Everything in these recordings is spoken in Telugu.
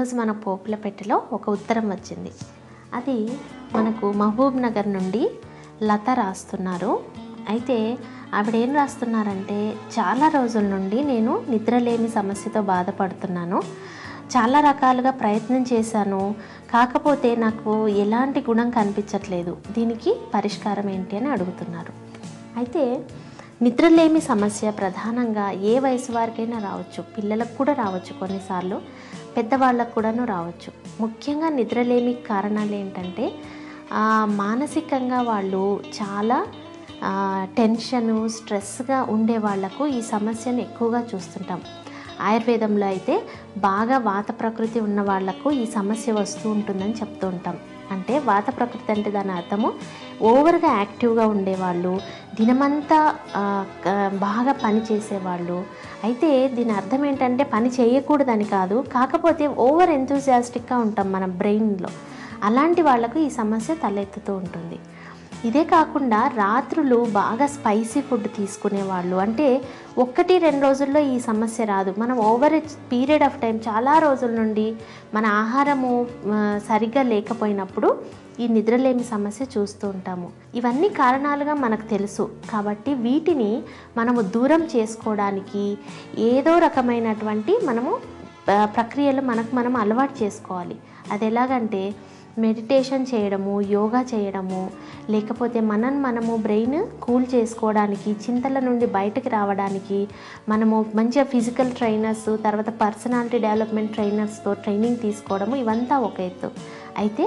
ఈరోజు మన పోపుల పెట్టెలో ఒక ఉత్తరం వచ్చింది. అది మనకు మహబూబ్ నగర్ నుండి లత రాస్తున్నారు. అయితే ఆవిడ ఏం రాస్తున్నారంటే, చాలా రోజుల నుండి నేను నిద్రలేమి సమస్యతో బాధపడుతున్నాను. చాలా రకాలుగా ప్రయత్నం చేశాను, కాకపోతే నాకు ఎలాంటి గుణం కనిపించట్లేదు. దీనికి పరిష్కారం ఏంటి అని అడుగుతున్నారు. అయితే నిద్రలేమి సమస్య ప్రధానంగా ఏ వయసు వారికైనా రావచ్చు, పిల్లలకు కూడా రావచ్చు, కొన్నిసార్లు పెద్దవాళ్ళకు కూడాను రావచ్చు. ముఖ్యంగా నిద్రలేమి కారణాలు ఏంటంటే, మానసికంగా వాళ్ళు చాలా టెన్షను, స్ట్రెస్గా ఉండే వాళ్లకు ఈ సమస్యను ఎక్కువగా చూస్తుంటాం. ఆయుర్వేదంలో అయితే బాగా వాత ప్రకృతి ఉన్న వాళ్లకు ఈ సమస్య వస్తూ ఉంటుందని చెప్తూ ఉంటాం. అంటే వాత ప్రకృతి అంటే దాని అర్థము ఓవర్గా యాక్టివ్గా ఉండేవాళ్ళు, దినమంతా బాగా పని చేసేవాళ్ళు. అయితే దీని అర్థం ఏంటంటే పని చేయకూడదని కాదు, కాకపోతే ఓవర్ ఎంతూజియాస్టిక్గా ఉంటాం మన బ్రెయిన్లో. అలాంటి వాళ్లకు ఈ సమస్య తలెత్తుతూ ఉంటుంది. ఇదే కాకుండా రాత్రులు బాగా స్పైసీ ఫుడ్ తీసుకునేవాళ్ళు, అంటే 1-2 రోజుల్లో ఈ సమస్య రాదు. మనం ఓవర్ పీరియడ్ ఆఫ్ టైం చాలా రోజుల నుండి మన ఆహారము సరిగ్గా లేకపోయినప్పుడు ఈ నిద్రలేమి సమస్య చూస్తూ ఉంటాము. ఇవన్నీ కారణాలుగా మనకు తెలుసు. కాబట్టి వీటిని మనము దూరం చేసుకోవడానికి ఏదో రకమైనటువంటి మనము ప్రక్రియలు మనం అలవాటు చేసుకోవాలి. అది ఎలాగంటే మెడిటేషన్ చేయడము, యోగా చేయడము, లేకపోతే మనము బ్రెయిన్ కూల్ చేసుకోవడానికి, చింతల నుండి బయటకు రావడానికి మనము మంచిగా ఫిజికల్ ట్రైనర్స్, తర్వాత పర్సనాలిటీ డెవలప్మెంట్ ట్రైనర్స్తో ట్రైనింగ్ తీసుకోవడము, ఇవంతా ఒక ఎత్తు. అయితే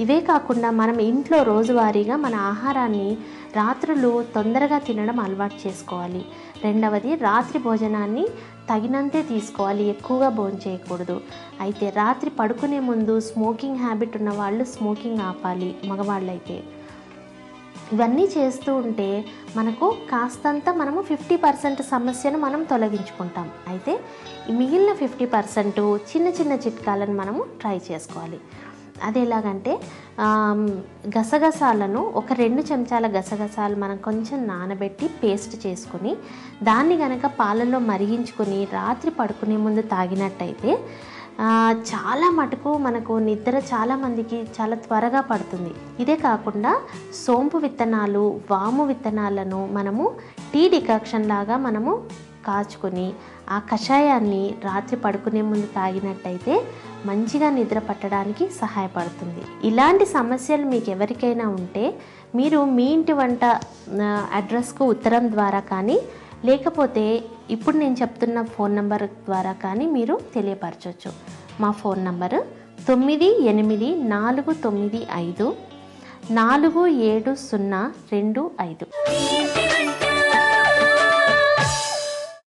ఇవే కాకుండా మనం ఇంట్లో రోజువారీగా మన ఆహారాన్ని రాత్రులు తొందరగా తినడం అలవాటు చేసుకోవాలి. రెండవది, రాత్రి భోజనాన్ని తగినంతే తీసుకోవాలి, ఎక్కువగా భోజనం చేయకూడదు. అయితే రాత్రి పడుకునే ముందు స్మోకింగ్ హ్యాబిట్ ఉన్న వాళ్ళు స్మోకింగ్ ఆపాలి, మగవాళ్ళైతే. ఇవన్నీ చేస్తూ ఉంటే మనకు కాస్తంత మనము 50% సమస్యను మనం తొలగించుకుంటాం. అయితే మిగిలిన 50% చిన్న చిన్న చిట్కాలను మనము ట్రై చేసుకోవాలి. అది ఎలాగంటే, గసగసాలను ఒక 2 చెంచాల గసగసాలు మనం కొంచెం నానబెట్టి పేస్ట్ చేసుకుని దాన్ని కనుక పాలల్లో మరిగించుకొని రాత్రి పడుకునే ముందు తాగినట్టయితే చాలా మటుకు మనకు నిద్ర చాలామందికి చాలా త్వరగా పడుతుంది. ఇదే కాకుండా సోంపు విత్తనాలు, వాము విత్తనాలను మనము టీ డికాక్షన్ లాగా మనము కాచుకొని ఆ కషాయాన్ని రాత్రి పడుకునే ముందు తాగినట్టయితే మంచిగా నిద్ర పట్టడానికి సహాయపడుతుంది. ఇలాంటి సమస్యలు మీకు ఎవరికైనా ఉంటే మీరు మీ ఇంటి వంట అడ్రస్కు ఉత్తరం ద్వారా కానీ, లేకపోతే ఇప్పుడు నేను చెప్తున్న ఫోన్ నంబర్ ద్వారా కానీ మీరు తెలియపరచవచ్చు. మా ఫోన్ నంబరు 9849547025.